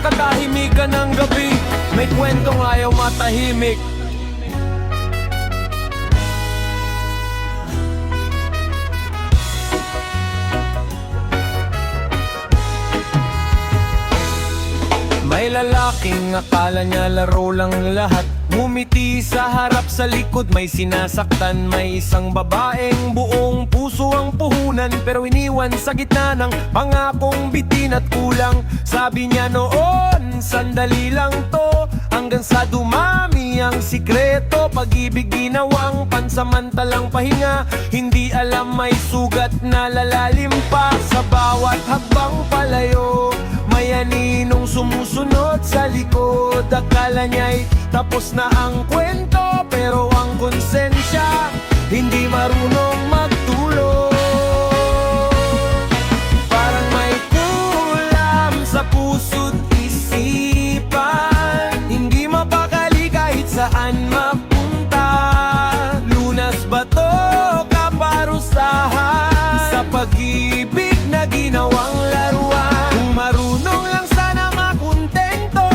katahimikan ng gabi. May kwentong ayaw matahimik. May lalaking akala niya laro lang lahat. Ngumiti sa harap, sa likod may sinasaktan. May isang babaeng buong puso ang puhunan, pero iniwan sa gitna ng pangakong bitin at kulang. Sabi niya noon, sandali lang to, hanggang sa dumami ang sikreto. Pag-ibig ginawang pansamantalang pahinga, hindi alam may sugat na lalalim pa. Sa bawat hakbang palayo, may aninong sumusunod sa likod. Akala niya'y tapos na ang kwento, pero ang konsensya hindi marunong magtulog. Parang may kulam sa puso't isipan, hindi mapakali kahit saan mapunta. Lunas ba to kaparusahan sa pag-ibig na ginawang laruan? Kung marunong lang sana makontento,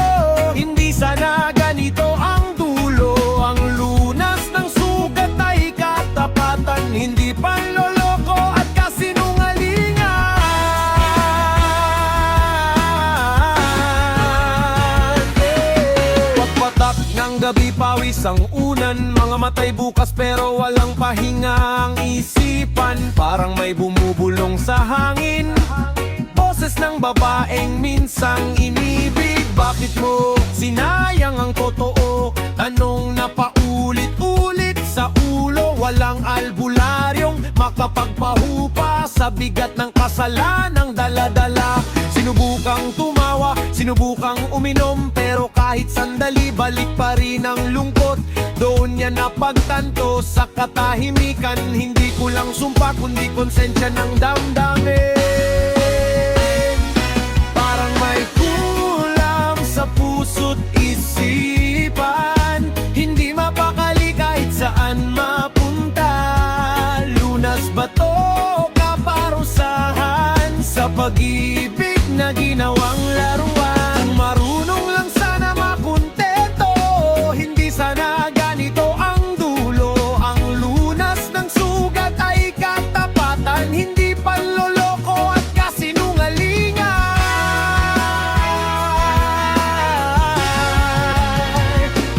hindi sana ganito ang dulo. Ang lunas ng sugat ay katapatan, hindi panloloko at kasinungalingan. Pagpatak ng gabi, pawis ang unan. Mga matay bukas pero walang pahinga ang isipan. Parang may bumubulong sa hangin, boses ng babaeng minsang inibig. Bakit mo sinayang ang totoo? Tanong na paulit-ulit sa ulo. Walang albularyong makapagpahupa sa bigat ng kasalanang dala-dala. Sinubukang tumawa, sinubukang uminom, pero kahit sandali balik pa rin ang lungkot. Doon niya napagtanto sa katahimikan, hindi kulang sumpa kundi konsensya ng damdamin. Parang may kulang sa puso't isipan, hindi mapakali kahit saan mapunta. Lunas ba to kaparusahan sa pag-ibig na ginawang laruan? Kung marunong lang sana makontento, hindi sana ganito ang dulo. Ang lunas ng sugat ay katapatan, hindi panloloko at kasinungalingan.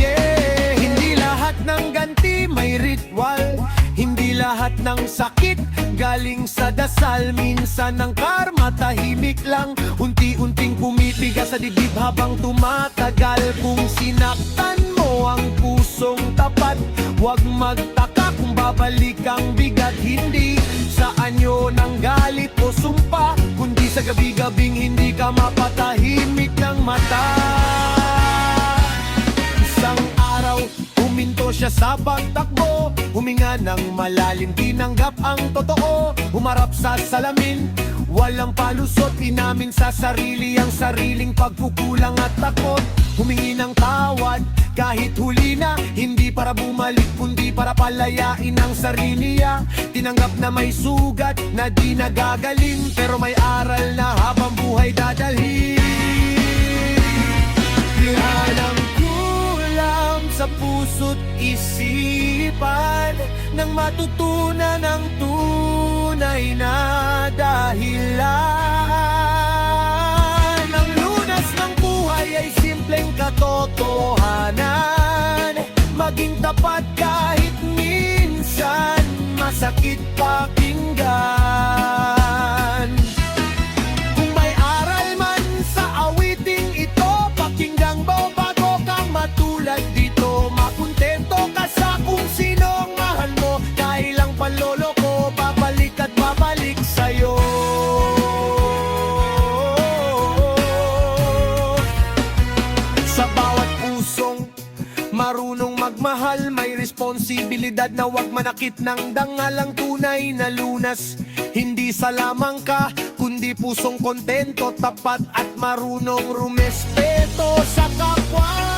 Yeah. Hindi lahat ng ganti may ritual, hindi lahat ng sakit galing sa dasal. Minsan ang karma tahimik lang, unti-unting pumitigas sa dibdib habang tumatagal. Kung sinaktan mo ang pusong tapat, huwag magtaka kung babalik ang bigat. Hindi sa anyo ng galit o sumpa, kundi sa gabi-gabing hindi ka mapatahimik ng mata. Isang araw, huminto siya sa pagtakbo, huminga ng malalim, tinanggap ang totoo. Humarap sa salamin, walang palusot, inamin sa sarili ang sariling pagkukulang at takot. Humingi ng tawad kahit huli na, hindi para bumalik kundi para palayain ang sarili niya. Tinanggap na may sugat na di nagagaling, pero may aral na habang buhay dadalhin. Lihan kulam sa puso't isipan, nang matutunan ang tunay na dahilan. Ang lunas ng buhay ay simpleng katotohanan, maging tapat kahit minsan masakit pakinggan. Kung may aral man sa awiting ito, pakinggang mo bago kang matulad dito. Makontento ka sa kung sino ang mahal mo, dahil ang panloloko babalik at babalik sa'yo. Sa bawat pusong marunong magmahal, may responsibilidad na wag manakit ng dangalang tunay na lunas. Hindi sa lamang ka, kundi pusong kontento, tapat at marunong rumespeto sa kapwa.